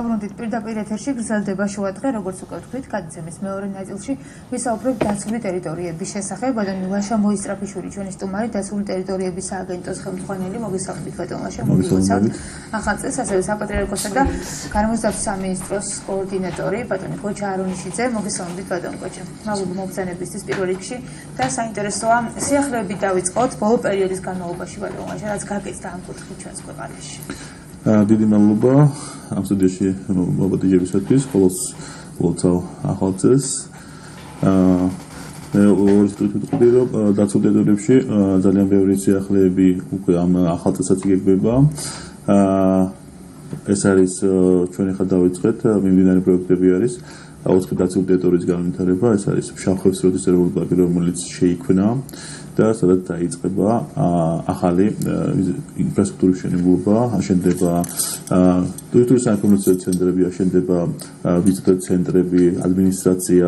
დავბრუნდით პირდაპირ ეთერში გრძელდება შუადღე, როგორც უკვე ვთქვით, გადაცემის მეორე ნაწილში ვისაუბრებთ დაცული ტერიტორიების შესახებ. ბატონი ლაშა მოისტრაფიშვილი, ჩვენი სტუმარი, დაცული ტერიტორიების სააგენტოს ხელმძღვანელი, მოგესალმებით ბატონ ლაშა, მოგესალმებით. ახალ წელს ასევე საპატრიარქოსა და გარემოსდაცვის სამინისტროს კოორდინატორი, ბატონი გოჩა არონიშიძე, მოგესალმებით ბატონ გოჩა. მადლობა მოგზაურობისთვის პირველ რიგში და საინტერესოა სიახლეებით დავიწყოთ ბოლო პერიოდის განმავლობაში ბატონ ლაშა, რაც გაკეთდა ამ კუთხით ჩვენს ქვეყანაში. დიდი მადლობა ამ სტუდიაში მობადიებისათვის, ყოველს ვლოცავ ახალ წელს. მე ორი თვით ვიტყვი, რომ დაცულ ტერიტორიებში ძალიან ბევრი სიახლეები უკვე ამ ახალ წელსაც იგეგმება. ეს არის ჩვენი ხა დავიწყეთ, მიმდინარე პროექტები არის 4 დაცული ტერიტორიის განვითარება, ეს არის ფშავ-ხევსურეთის ეროვნული პარკი, რომელიც შეიქმნა და სადაც დაიწყება ახალი ინფრასტრუქტურის მშენებლობა, აშენდება ტურისტული საინფორმაციო ცენტრები, აშენდება ვიზიტური ცენტრები, ადმინისტრაცია,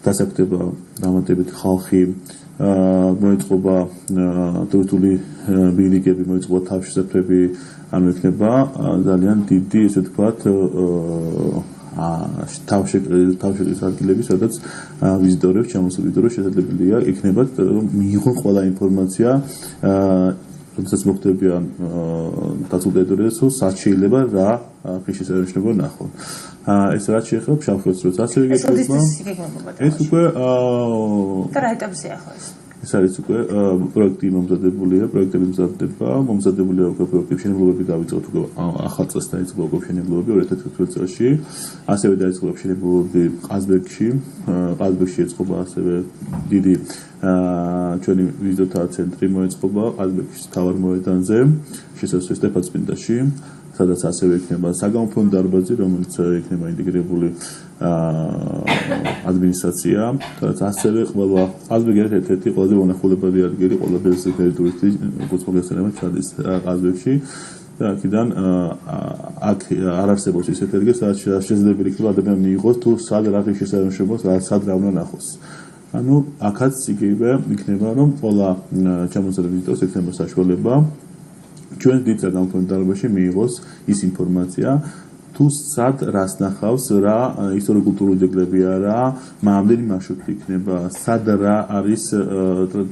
დასაქმდება დამატებით ხალხი, მოეწყობა ტურისტული ბილიკები, მოეწყობა თავშესაფრები, ანუ იქნება ძალიან დიდი, ესე ვთქვათ, თავშეკრის ადგილები, სადაც ვიზიტორებს, ჩამოსულ ვიზიტორებს შესაძლებელია იქნებათ მიიღონ ყველა ინფორმაცია, როდესაც მოხდებიან დაცულ ტერიტორიაზე, სად შეიძლება რა ფიშის აღნიშნება ნახონ. ეს რაც შეეხება ფშავ-ხევსურეთს, ასევე იგეგმება. ეს უკვე და რა ეტაპზეა ხო ეს? ეს არის უკვე პროექტი მომზადებულია, პროექტები მომზადებულია უკვე პროექტების მშენებლობები დავიწყოთ უკვე ახალ წელს დაიწყო უკვე მშენებლობები 2019 წელში, ასევე დაიწყო მშენებლობები ყაზბეგში, ყაზბეგში ეწყობა ასევე დიდი ჩვენი ვიზიტოთა ცენტრი მოეწყობა ყაზბეგის მთავარ მოედანზე, შესაძლოა სტეფანწმინდაში, სადაც ასევე იქნება საგამოფენო დარბაზი, რომელიც იქნება ინტეგრირებული ადმინისტრაცია, სადაც ასევე ყველა ყაზბეგი ერთ-ერთი ყველაზე მონახულებადი ადგილი ყველაფერს ტერიტორიებში, როგორც მოგესალმებით, ჩადის ყაზბეგში და აქედან აქ არ არსებობს ისეთი ადგილი, სადაც შესაძლებელი იქნება ადამიანი მიიღოს თუ სად რა შესაძლებლობას, სად რა უნდა ნახოს. ანუ აქაც იგივე იქნება, რომ ყველა ჩამოსავალ ვიზიტორს ექნება საშუალება ჩვენ დიდ საგამოფენო დარბაზში მიიღოს ის ინფორმაცია, თუ სად რას ნახავს, რა ისტორიულ-კულტურული ძეგლები არა, მამდენი მარშრუტი იქნება, სად რა არის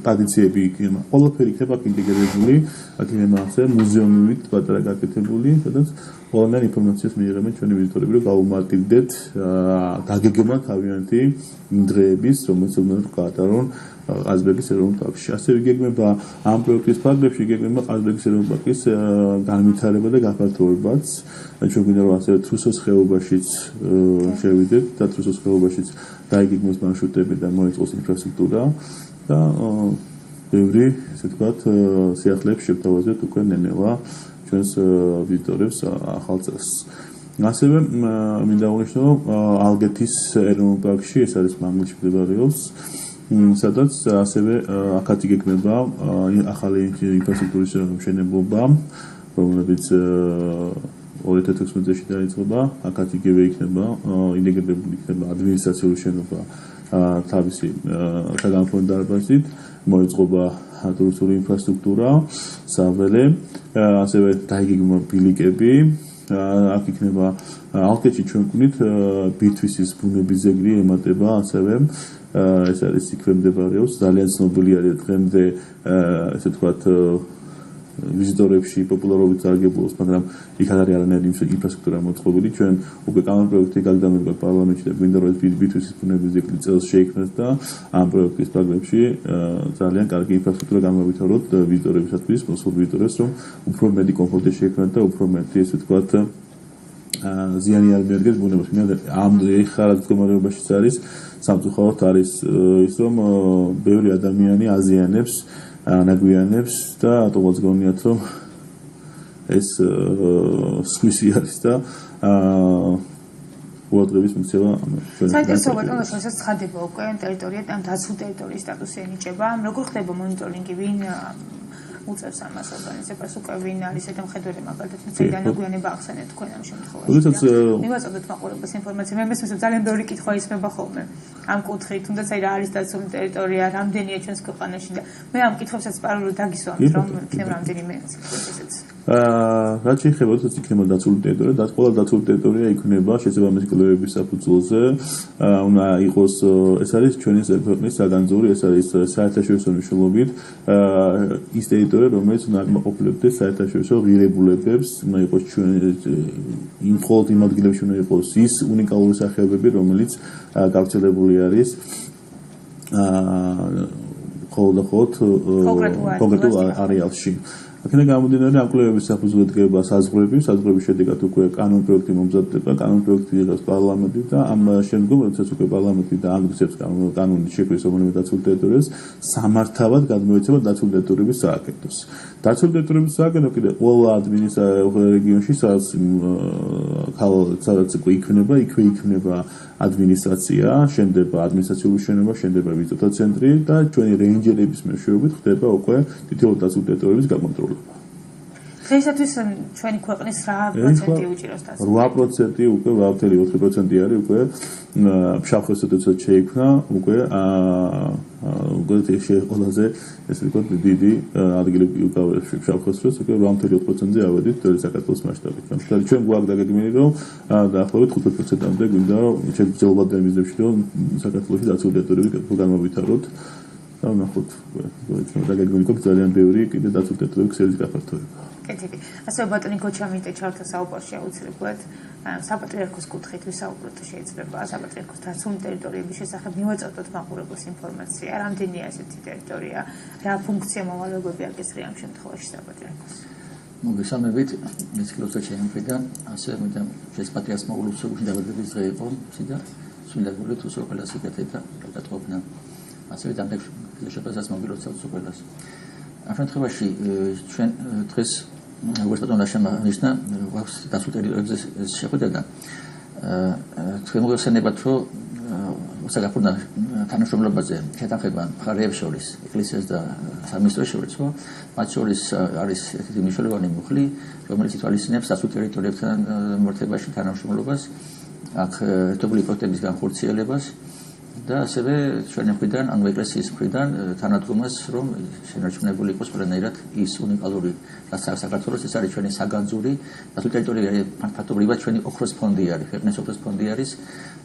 ტრადიციები იქნება. ყველაფერი იქნება ინტეგრირებული, აქ იქნება ასე მუზეუმით პატარა გაკეთებული, სადაც ყველანაირ ინფორმაციას მიიღებენ ჩვენი ვიზიტორები, რომ გავუმარტივდეთ დაგეგმა თავიანთი დღეების, რომელიც უნდა გაატარონ ყაზბეგის ეროვნულ პარკში. ასევე იგეგმება ამ პროექტის ფარგლებში, იგეგმება ყაზბეგის ეროვნული პარკის განვითარება და გაფართოებაც. ჩვენ გვინდა რომ ასევე თრუსოს ხეობაშიც შევიდეთ და თრუსოს ხეობაშიც დაიგეგმოს მარშრუტები და მოეწყოს ინფრასტრუქტურა და ბევრი, ესე ვთქვათ, სიახლეებს შევთავაზეთ უკვე ნენევა ჩვენს ვიზიტორებს ახალ წელს. ასევე მინდა აღნიშნო, რომ ალგეთის ეროვნულ პარკში, ეს არის მანგლისში მდებარეობს, სადაც ასევე აქაც იგეგმება ახალი ინფრასტრუქტურის მშენებლობა, რომელიც 2016 წელს დაიწყება, აქაც იგივე იქნება ინტეგრირებული იქნება ადმინისტრაციული შენობა თავისი საგამოფენო დარბაზით, მოეწყობა ტურისტული ინფრასტრუქტურა, საველე, ასევე დაიგეგმა ბილიკები, აქ იქნება ალგეთში ჩვენ გვქონით ბირთვისის ბუნების ძეგლი ემატება, ასევე ეს არის იქვე მდებარეობს, ძალიან ცნობილი არის დღემდე, ესე ვთქვათ, ვიზიტორებში პოპულარობით სარგებლობს, მაგრამ იქ არ არის არანაირი ინფრასტრუქტურა მოწყობილი. ჩვენ უკვე კანონპროექტი გადადამება პარლამენტში და გვინდა რომ ბირთვისის ბუნების ძეგლი წელს შეიქმნას და ამ პროექტის ფარგლებში ძალიან კარგი ინფრასტრუქტურა განმავითაროთ ვიზიტორებისათვის, მოსულ ვიზიტორებს, რომ უფრო მეტი კომფორტი შეექმნათ და უფრო მეტი, ესე ვთქვათ, ზიანი არ მიადგეს ბუნებას. ამ ხარ მდგომარეობაშიც არის სამწუხაროდ არის ის, რომ ბევრი ადამიანი აზიანებს, ნაგვიანებს და თუმცა გონიათ, რომ ეს სვისი არის და უადრების მიქცევა საინტერესო ბატონო, შესაძლოა ცხადება უკვე ტერიტორია ან დაცულ ტერიტორიის სტატუსი ენიჭება. როგორ ხდება მონიტორინგი, ვინ უწევს ამას ორგანიზებას, უკვე ვინ არის ეს მხედველი მაგალითად, საიდან აგვიანება ახსენეთ თქვენ ამ შემთხვევაში. მივაწოდოთ მაყურებელს ინფორმაცია. მე მესმის ძალიან ბევრი კითხვა ისმება ხოლმე ამ კუთხით, თუნდაც აი რა არის დაცული ტერიტორია, რამდენია ჩვენს ქვეყანაში და მე ამ კითხვებსაც პარალელურად დაგისვამთ, რომ იქნება რამდენიმე ესეც. რაც შეეხება თუთ იქნება დაცული ტერიტორია, ყველა დაცული ტერიტორია იქნება შესაბამისი კლდეების საფუძველზე, უნდა იყოს ეს არის ჩვენი ქვეყნის საგანძური, ეს არის საერთაშორისო მნიშვნელობით ის ტერიტორია, რომელიც უნდა აკმაყოფილებდეს საერთაშორისო ღირებულებებს, უნდა იყოს ჩვენ მხოლოდ იმ ადგილებში უნდა იყოს ის უნიკალური სახეობები, რომელიც გავრცელებული არის მხოლოდ კონკრეტულ არეალში. აქედან გამომდინარე, ამ კვლევების საფუძვლად დგება საზღვრების შედეგად უკვე კანონ პროექტი მომზადდება, კანონ პროექტი იღებს პარლამენტი და ამ შემდგომ, როდესაც უკვე პარლამენტი დაანგრიცხებს კანონის შექმნის რომელიმე დაცულ ტერიტორიას, სამართავად გადმოეცემა დაცული ტერიტორიების სააგენტოს. დაცული ტერიტორიების სააგენტო კიდე ყველა ადმინისტრაციული რეგიონში, სადაც უკვე იქნება ადმინისტრაცია, შენდება ადმინისტრაციული შენობა, შენდება ვიზიტთა ცენტრი და ჩვენი რეინჯერების მეშვეობით ხდება უკვე თითოეულ დაცულ ტერიტორიების გაკონტროლება. დღეისათვის ჩვენი ქვეყნის რა პროცენტი უჭირავს დაცვა? 8% უკვე 8.4% არის უკვე ფშავ-ხევს როდესაც შეიქმნა უკვე ყველაზე ესე ვთქვათ დიდი ადგილი უკავია ფშავ-ხევს უკვე 8.4%-ზე ავედით საქართველოს მასშტაბით. თუმცა ჩვენ გვაქვს დაგეგმილი რომ დაახლოებით 5%-მდე გვინდა რომ შეძლებლად დამიზნებში რომ საქართველოში დაცული ტერიტორიები განმოვითაროთ. და ნახოთ დაგეგმილი გვაქვს ძალიან ბევრი კიდე დაცული ტერიტორიების ქსელის გაფართოება. ასე ბატონი გოჩამიტე ჩავთა საუბარში აუცილებლად საპატრიარქოს კუთხით ვისაუბროთ შეიძლება საპატრიარქოს დაცული ტერიტორიების შესახებ მივაწოდოთ მაყურებელს ინფორმაცია რამდენია ესეთი ტერიტორია რა ფუნქცია მოვალეობები აკისრია ამ შემთხვევაში საპატრიარქოს მოგესალმებით ეს კლუბზე ჩემფიდან ასე მე საპატრიარქოს მოულოცებული დაბადების დღე იყო სიდა სულაგური თუ სოფლა სიკეთე და გადატყობნა ასე დამდეგში შეფასებას მოგილოცავთ სოფლას ამ შემთხვევაში ჩვენ დღეს როგორც ბატონო შენიშნა გვაქვს დაცულ ტერიტორიებზე შეხვედრა თქვენ მოგეხსენებათ რომ საქართველოს თანამშრომლობაზე შეთანხმება მხარეებს შორის ეკლესიას და სამინისტროს შორის რომ მათ შორის არის ესეთი მნიშვნელოვანი მუხლი რომელიც ითვალისწინებს დაცულ ტერიტორიებთან მიმართებაში თანამშრომლობას აქ ერთობლივი პროექტების განხორციელებას და ასევე ჩვენი მხრიდან, ანუ ეკლესიის მხრიდან თანადგომას, რომ შენარჩუნებული იყოს ყველანაირად ის უნიკალური რაც საქართველოს ეს არის ჩვენი საგანძური, დაცული ტერიტორია ფაქტობრივად ჩვენი ოქროს ფონდი არის, ქვეყნის ოქროს ფონდი არის.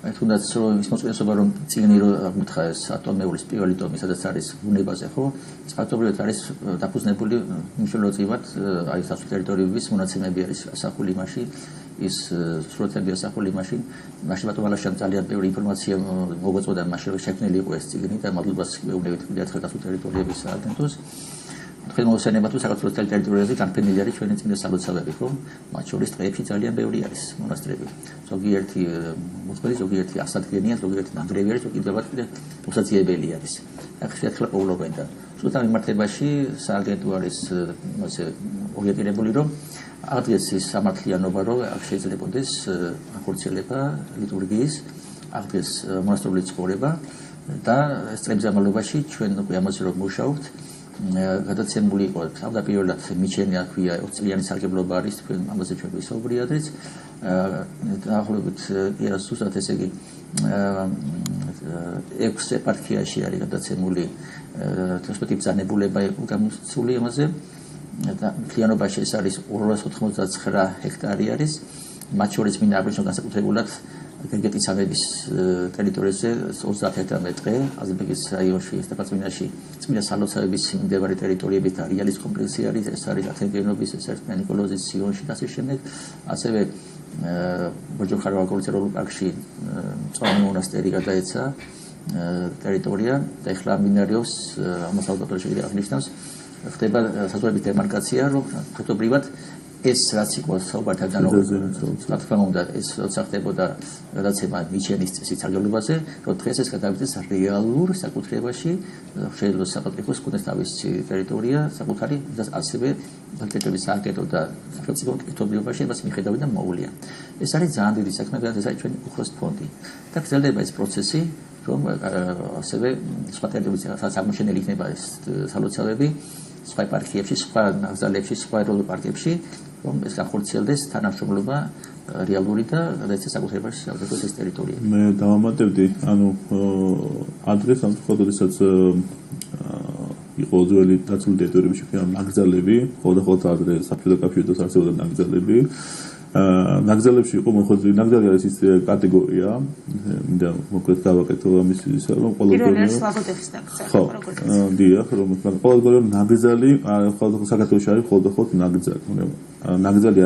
თუნდაც ის მოწყობილება რომ წიგნი რო აღმოთხა ეს ატომეულის პირველი ტომი, სადაც არის ბუნებაზე, ხო? ეს ფაქტობრივად არის დაფუძნებული მნიშვნელოვანად აი დაცული ტერიტორიების მონაცემები არის ასახული მაშინ ის სრუტები ასახული მაშინ ბატონ ალაშან ძალიან ბევრი ინფორმაცია მოგაწოდა მაშინ შექმნილი იყო ეს წიგნი და მადლობას ვეუბნებით მიდიახ დაცული ტერიტორიების სააგენტოს თქვენ მოსენებათ რომ საქართველოს ტერიტორიაზე განფენილი არის ჩვენი წმინდა სალოცავები ხო მათ შორის დღეებში ძალიან ბევრი არის მონასტრები ზოგიერთი მოწყობილი ზოგიერთი ასადგენია ზოგიერთი ნანგრევი არის ზოგიერთი კიდე მოსაწიებელი არის აქ შეეხება ყოველობენ და სულთან მიმართებაში სააგენტო არის ასე ორიენტირებული რომ აღდგეს ის სამართლიანობა რომ შეიძლებაოდეს ახორციელება ლიტურგიის აღდგეს მონასტრული ცხოვრება და ეს წლების განმავლობაში ჩვენ უკვე ამაზე რომ მუშაობთ გადაცემული იყო თავდაპირველად მიჩენია ქვია 20 წლიანი სარგებლობა არის თქვენ ამაზე ჩვენ ვისაუბრიადეთ დაახლოებით იასუსად ესე იგი 6 ეპარქიაში არის გადაცემული ტრანსპორტის ბრძანებულება იყო გამოსული ამაზე და მთლიანობაში ეს არის 299 ჰექტარი არის მათ შორის მინდა აღვნიშნო განსაკუთრებულად გერგეტის სამების ტერიტორიაზე 30 ჰექტარი აზერბაიჯანის რაიონში სტეპანწმინდაში წმინდა სალოცავების მიმდებარე ტერიტორიები და რეალის კომპლექსი არის ეს არის ათენგენობის ეს არის ნიკოლოზის სიონში და ასე შემდეგ ასევე ბოჯოხარავა კულტურულ პარკში წვანი მონასტერი გადაეცა ტერიტორია და ეხლა მინარიოს ამას ალბათ აღნიშნავს ხდება საზღვარების დემარკაცია რომ ფაქტობრივად ეს რაც იყო საუბართან განმავლობაში თქმა უნდა ეს როცა ხდებოდა გადაცემა მიჩენის წესის სარგებლობაზე რომ დღეს ეს გადავიდეს რეალურ საკუთრებაში შეიძლება საპატრიარქოს ქონდეს თავისი ტერიტორია საკუთარი და ასევე ტერიტორიის სააგენტო და სახელმწიფო კეთობლიობაში მას მიხედავენ და მოუვლია ეს არის ძალიან დიდი საქმე და ეს არის ჩვენი ოქროს ფონდი და გრძელდება ეს პროცესი რომ ასევე სხვა ტერიტორიებზე სადაც აღმოჩენილი იქნება ეს სალოცავები სხვა ეპარქიებში, სხვა ნაკრძალებში, სხვა ეროვნულ პარკებში, რომ ეს განხორციელდეს თანამშრომლობა რეალური და გადაეცა საკუთრებაში საქართველოს ეს ტერიტორია. მე დავამატებდი, ანუ ადრეს ამ ხოდოდესაც იყო ძველი დაცული ტერიტორიებში ნაკრძალები, ხოლმე ადრე საბჭოთა კავშირშიც არსებობდა ნაკრძალები. ნაკრძალებში იყო მოხდილი ნაკრძალი არის ის კატეგორია, მინდა მოკლედ გავაკეთო ამის ისა, რომ პირველი სლაგოდეხის ნაკრძალი, როგორც ხო, დიახ, რომ ყოველგვარი ნაკრძალი, ხოლმე საქართველოში არის ხოლმე ნაკრძალი. ნაკრძალი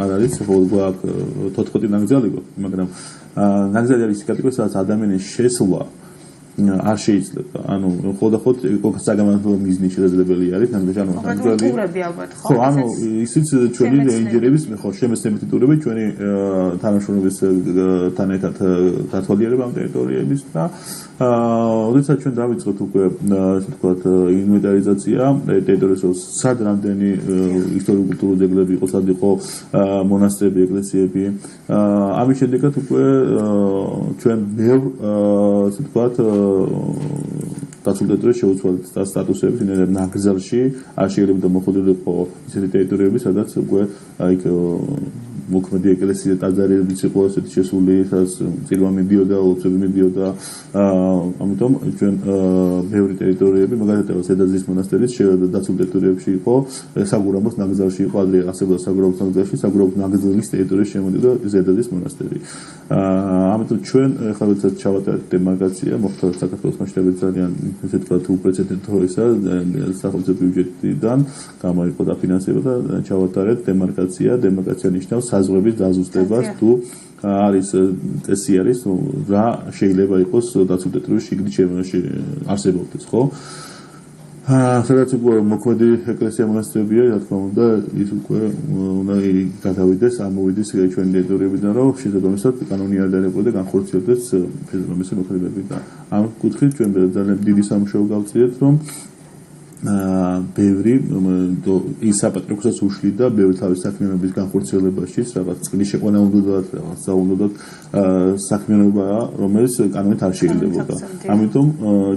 არ არის, ხოლმე გვაქვს 14 ნაკრძალი გვაქვს, მაგრამ ნაკრძალი არის კატეგორია, სადაც ადამიანის შესვლა არ შეიძლება. ანუ ხოლმე საგამართლო მიზნით შესაძლებელი არის ნაკრძალი. ტურები ალბათ ხო? ხო, ანუ ისიც ჩვენი რეინჯერების, ხო, შემეცნებითი ტურები ჩვენი თანამშრომლებთან ერთად გათვალიერება ამ ტერიტორიების და როდესაც ჩვენ დავიწყოთ უკვე ასე ვთქვათ ინვენტარიზაცია ტერიტორიას, სად რამდენი ისტორიულ-კულტურული ძეგლები იყო, სად იყო მონასტრები, ეკლესიები. ამის შედეგად უკვე ჩვენ ბევრ ასე ვთქვათ დაცულ ტერიტორიას შეუცვალეთ სტატუსები, თუნდაც ნაკრძალში არ შეიძლება მოხდულიყო ისეთი ტერიტორიები, სადაც უკვე აი მოქმედი ეკლესია ტაძარებიც იყო ასეთი შესული, სადაც წირვა მიდიოდა, ლოცვები მიდიოდა. ამიტომ ჩვენ ბევრი ტერიტორიები, მაგალითად ზედაზის მონასტერი დაცულ ტერიტორიებში იყო, საგურამოს ნაკრძალში იყო, ადრე არსებობდა საგურამოს ნაკრძალში, საგურამოს ნაკრძალის ტერიტორიაში შემოდიოდა ზედაზის მონასტერი. ამიტომ ჩვენ ახლა როდესაც ჩავატარეთ დემარკაცია, მოხდა საქართველოს მასშტაბით ძალიან ესე ვთქვათ უპრეცედენტო ისა, სახელმწიფო ბიუჯეტიდან გამოიყო დაფინანსება და ჩავატარეთ დემარკაცია. დემარკაცია ნიშნავს საზღვრების დაზუსტებას თუ არის წესი არის რა შეიძლება იყოს დაცულ ტერიტორიის შიგნით არსებობდეს, ხო? სადაც უკვე მოქმედი ეკლესია მონასტრებია, რა თქმა უნდა, ის უკვე უნდა გადავიდეს, ამოვიდეს ჩვენი ტერიტორიებიდან, რომ შესაბამისად კანონი არ დაერეყო და განხორციელდეს შესაბამისი მოქმედებები და ამ კუთხით ჩვენ ძალიან დიდი სამუშაო გავწიეთ, რომ ბევრი ის საპატრიარქოსაც უშლიდა ბევრი თავის საქმიანობის განხორციელებაში, რაღაც წყლის შეყვანა უნდათ, რაღაცა უნდათ საქმიანობა, რომელიც კანონით არ შეიძლებოდა. ამიტომ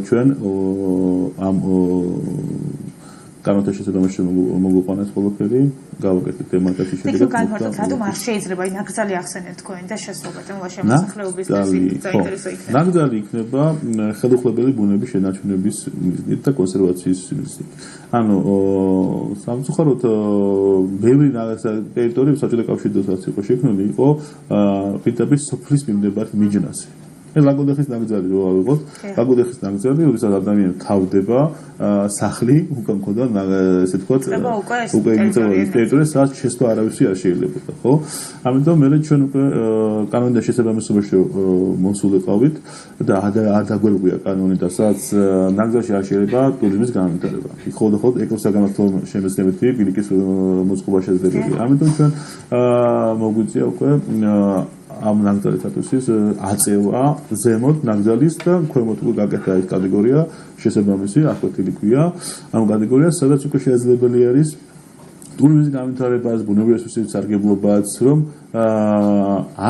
ჩვენ ამ კანონთან შესაბამისად მოგვიყვანეს ყველაფერი, გავაკეთეთ დემარკაციის შედეგად. განმარტოთ, რატომ არ შეიძლება აი ნაკრძალი ახსენეთ თქვენ და შესაძლოა მოსახლეობის საინტერესო იქნება. ნაკრძალი იქნება ხელუხლებელი ბუნების შენარჩუნების მიზნით და კონსერვაციის მიზნით. ანუ სამწუხაროდ ბევრი ტერიტორიები საბჭოთა კავშირშიც იყო შექმნილი, იყო პირდაპირ სოფლის მიმდებარედ მიჯნაზე. ლაგოდეხის ნაკრძალი რო ავიღოთ, ლაგოდეხის ნაკრძალი, როდესაც ადამიანი თავდება, სახლი უკვე მქონდა, ესე ვთქვათ, უკვე იმიწევს ტერიტორიას, სადაც შესვლა არავისი არ შეიძლებოდა, ხო? ამიტომ მე ჩვენ უკვე კანონიდან შესაბამისობაში მოსულიყავით და არ დაგვერგვია კანონი და სადაც ნაკრძალში არ შეიძლება ტურიზმის განვითარება. ხოლმე ეკოსაგამართლო შემეცნებითი ბილიკის მოწყობა შესაძლებელია. ამიტომ ჩვენ მოგვიწია უკვე ამ ნაკრძალის სტატუსის აწევა ზემოთ ნაკრძალის და ქვემოთ უკვე გაკეთა ეს კატეგორია შესაბამისი აკვეთილი ქვია ამ კატეგორიას, სადაც უკვე შესაძლებელი არის ტურიზმის განვითარებას, ბუნებრივი რესურსების სარგებლობაც, რომ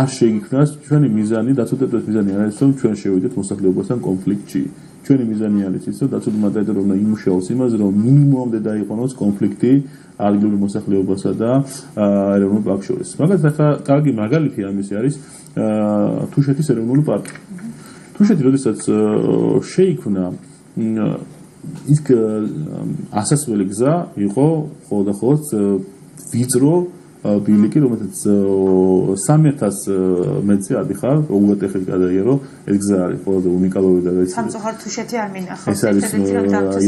არ შეიქმნას ჩვენი მიზანი, დაცულ ტერიტორიის მიზანი არის, რომ ჩვენ შევიდეთ მოსახლეობასთან კონფლიქტში. ჩვენი მიზანი არის ის, რომ დაცული ტერიტორია უნდა იმუშაოს იმაზე, რომ მინიმუმამდე დაიყვანოს კონფლიქტი ადგილობრივ მოსახლეობასა და ეროვნულ პარკს შორის. მაგალითად, ახლა კარგი მაგალითი ამისი არის თუშეთის ეროვნული პარკი. თუშეთი, როდესაც შეიქმნა, ის ასასვლელი გზა იყო ხოლმე ვიწრო ბილიკი, რომელსაც 3000 მეტრზე ადიხარ, უღელტეხილი გადაიარო, ეს გზა არის ყველაზე უნიკალური და ეს სამწუხაროდ თუშეთი არ მინახავს. ეს არის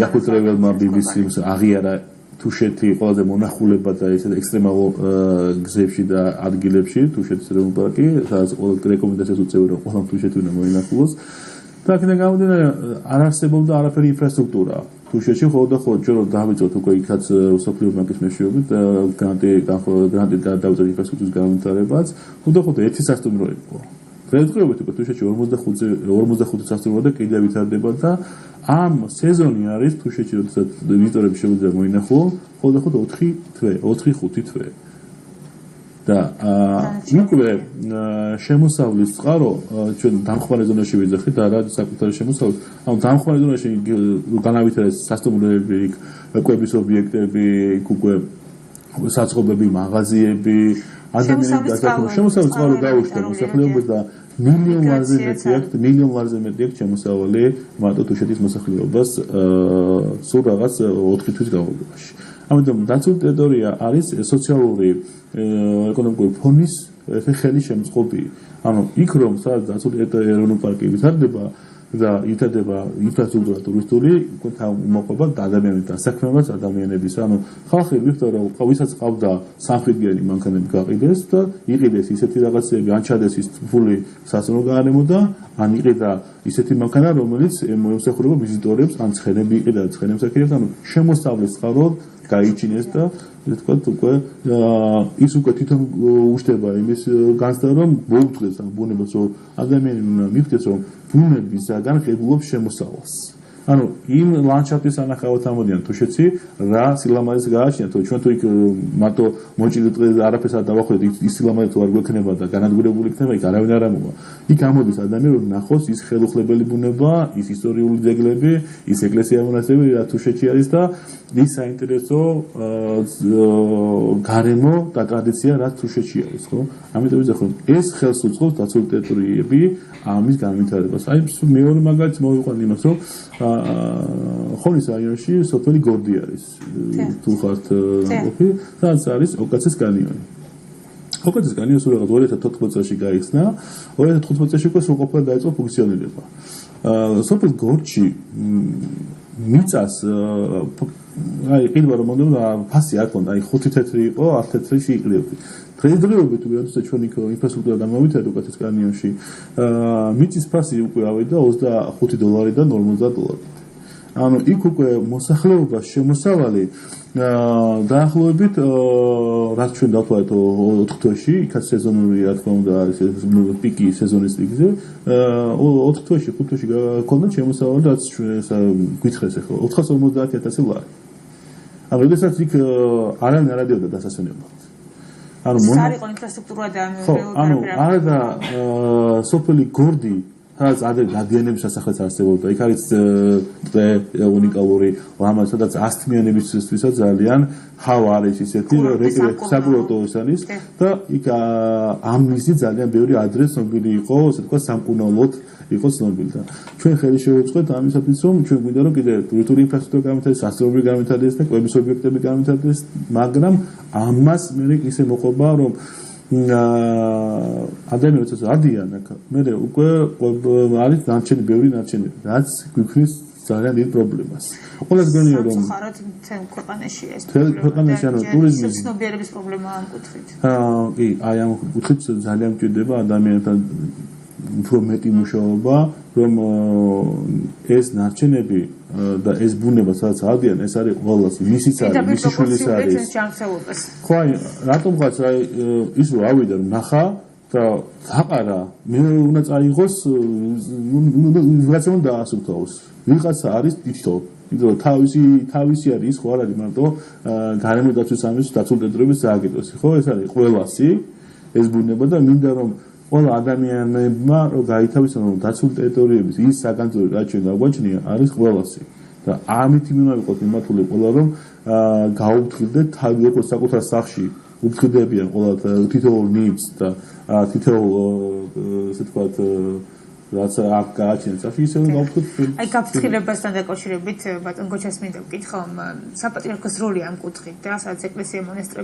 იახუტრებელმა BBC-ს აღიარა თუშეთი ყველაზე მონახულება და ესე ექსტრემალურ გზებში და ადგილებში, თუშეთის ეროვნული პარკი, სადაც ყველა რეკომენდაციას უწევი, რომ ყველა თუშეთი უნდა მოინახულოს. და აქედან გამომდინარე, არ არსებობდა არაფერი ინფრასტრუქტურა. თუშეთში ხოლმე ჩვენ დავიწყოთ უკვე იქაც სოფლიო ბანკის მეშვეობით გრანტი დავიწყეთ ინფრასტრუქტურის განვითარებას. ხოდა ერთი სასტუმრო იყო. დღესდღეობით უკვე თუშეთში 45 სასტუმრო და კიდევ ვითარდება და ამ სეზონი არის თუშეთში, როდესაც ვიზიტორები შეუძლია მოინახულონ, ხოლმე 4-5 თვე. და უკვე შემოსავლის წყარო ჩვენ დამხმარე ზონაში ვიძახით და რა საკუთარი შემოსავლის, ანუ დამხმარე ზონაში განავითარეს სასტუმროები, კვების ობიექტები, უკვე საწყობები, მაღაზიები, ადამიანები შემოსავლის წყარო გაუშვდა მოსახლეობას და მილიონ ლარზე მეტი აქვს შემოსავალი მარტო თუშეთის მოსახლეობას სულ რაღაც 4 თვის განმავლობაში. ამიტომ დაცული ტერიტორია არის სოციალური ეკონომიკური ფონის ხელი შემწყობი. ანუ იქ რომ სადაც დაცული ეროვნული პარკი ვითარდება და ვითარდება ინფრასტრუქტურა ტურისტული, მოყვება ადამიანების დასაქმებაც ადამიანების. ანუ ხალხი ვიხდო რომ ვისაც ყავდა სამხედრიანი მანქანები გაყიდეს და იყიდეს ისეთი რაღაცები, ან ჩადეს ის ფული სასწავლო გაანემოდა, ან იყიდა ისეთი მანქანა, რომელიც ემსახურება ვიზიტორებს, ან ცხენები იყიდა ცხენემსახურებს, ანუ შემოსავლის წყაროდ გაიჩინეს და თქვა უკვე ის უკვე თვითონ უშდება იმის განცდა რომ მოუწევს ამ ბუნებას რომ ადამიანები უნდა მივხვდეს რომ ბუნებისგან ღებულობს შემოსავალს. ანუ იმ ლანდშაფტის ანახავად ამოდიან თუშეთში რა სილამაზეს გააჩნიათ თუ ჩვენ თუ იქ მარტო მოჭიდე დღეს არაფერს არ დავახვდეთ ის სილამაზე თუ არ გვექნება და განადგურებული იქნება იქ არავინ არ ამოვა. იქ ამოდის ადამიანი რომ ნახოს ის ხელუხლებელი ბუნება, ის ისტორიული ძეგლები, ის ეკლესია მონასტრები რა თუშეთში არის და ის საინტერესო გარემო და ტრადიცია რაც თუშეთში არის, ხო? ამიტომ ვიზახო ეს ხელს უწყობს დაცული ტერიტორიები ამის განვითარებას. აი მეორე მაგალითს მოვიყვან იმას რომ ხონის რაიონში სოფელი გორდი არის. თუ ხართ ყოფი, სადაც არის ოკაცის კანიონი. ოკაცის კანიონი სულ რაღაც 2014 წელს გაიხსნა, 2015 წელს უკვე სრულყოფილად დაიწყო ფუნქციონირება. სოფელ გორდში მიწას აი ყიდვა რომ მომდევნო ფასი არ ქონდა, აი 5 თეთრი იყო, 10 თეთრი შეიყრებდი. დღესდღეობით როდესაც ჩვენ იქ ინფრასტრუქტურა დამოვიწერეთ ოკაცის კანიონში, მიწის ფასი უკვე ავიდა $25-დან $50. ანუ იქ უკვე მოსახლეობას შემოსავალი დაახლოებით რაც ჩვენ დავთვალეთ 4 თვეში, იქაც სეზონური რა თქმა უნდა არის პიკი სეზონის პიკზე, 4 თვეში, 5 თვეში გქონდა შემოსავალი რაც გითხრეს ახლა 450,000 ლარი. ანუ როდესაც იქ არავინ არ ადიოდა დასასვენებლად. ანუ არ იყო ინფრასტრუქტურა და ანუ არა და სოფელი გორდი სადაც ადამიანების სასახლეც არსებობდა. იქ არის დღე უნიკალური ლამა, სადაც ასთმიანებისთვისაც ძალიან ჰავა არის ისეთი, საკურორტო არის და იქ ამისი ძალიან ბევრი ადრე ცნობილი იყო, ასე თქვა სამკურნალოდ იყო ცნობილი და ჩვენ ხელი შევუწყეთ ამისათვის, რომ ჩვენ გვინდა რომ კიდე ტურისტული ინფრასტრუქტურა განვითარდეს, სასწავლებელი განვითარდეს და კვების ობიექტები განვითარდეს, მაგრამ ამას მე ისე მოყვება, რომ ადამიანებს ადიან აქ მე უკვე არის ნარჩენი ბევრი ნარჩენი რაც გვიქმნის ძალიან დიდ პრობლემას. ყველას გონია რომ ხაროთ თემ ქვეყანაში ეს ქვეყანაში ანუ ტურიზმის ცნობიერების პრობლემაა ამ კუთხით. კი, აი ამ კუთხით ძალიან მჭირდება ადამიანთან უფრო მეტი მუშაობა, რომ ეს ნარჩენები და ეს ბუნება სადაც ადიან, ეს არის ყველას, ვისიც არის, ვისი შვილის არის. ხო, აი, რატომ ხარ აი ის რომ ავიდა რომ ნახა და დაყარა, მე უნდა წაიღოს, ვიღაცა უნდა დაასუფთავოს. ვიღაცა არის თითო, იმიტომ რომ თავისი არის, ხო არ არის მარტო გარემო დაცვის სამეცნიერო დაცული ტერიტორიების სააგენტოსი, ხო, ეს არის ყველასი, ეს ბუნება და მინდა რომ ყველა ადამიანებმა რომ გაითავისონ რომ დაცული ტერიტორიების ის საგანძური რაც ჩვენ დაგვაჩნია არის ყველასი და ამით უნდა ვიყოთ მიმართული ყველა რომ გაუფრთხილდეთ თავი როგორც საკუთარ სახლში უფრთხილდებიან ყველა თითოეულ ნიბს და თითოეულ ესე ვთქვათ რაც აქ გააჩნიათ სახში ისე რომ გავუფრთხილდეთ. აი გაფრთხილებასთან დაკავშირებით ბატონ გოჩას მინდა ვკითხო, საპატრიარქოს როლი ამ კუთხით და სადაც ეკლესია მონასტრები